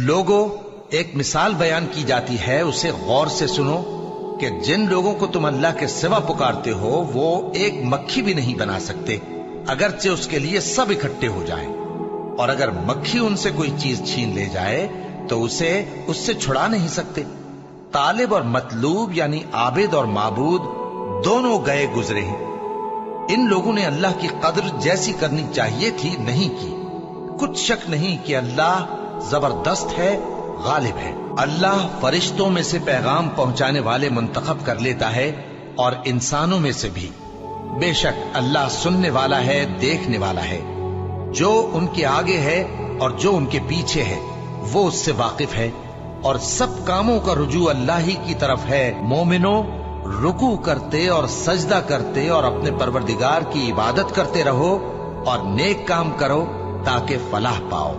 لوگوں، ایک مثال بیان کی جاتی ہے، اسے غور سے سنو کہ جن لوگوں کو تم اللہ کے سوا پکارتے ہو وہ ایک مکھی بھی نہیں بنا سکتے، اگرچہ اس کے لیے سب اکٹھے ہو جائیں، اور اگر مکھی ان سے کوئی چیز چھین لے جائے تو اسے اس سے چھڑا نہیں سکتے۔ طالب اور مطلوب یعنی عابد اور معبود دونوں گئے گزرے ہیں۔ ان لوگوں نے اللہ کی قدر جیسی کرنی چاہیے تھی نہیں کی۔ کچھ شک نہیں کہ اللہ زبردست ہے، غالب ہے۔ اللہ فرشتوں میں سے پیغام پہنچانے والے منتخب کر لیتا ہے اور انسانوں میں سے بھی۔ بے شک اللہ سننے والا ہے، دیکھنے والا ہے۔ جو ان کے آگے ہے اور جو ان کے پیچھے ہے وہ اس سے واقف ہے، اور سب کاموں کا رجوع اللہ ہی کی طرف ہے۔ مومنوں، رکوع کرتے اور سجدہ کرتے اور اپنے پروردگار کی عبادت کرتے رہو اور نیک کام کرو تاکہ فلاح پاؤ۔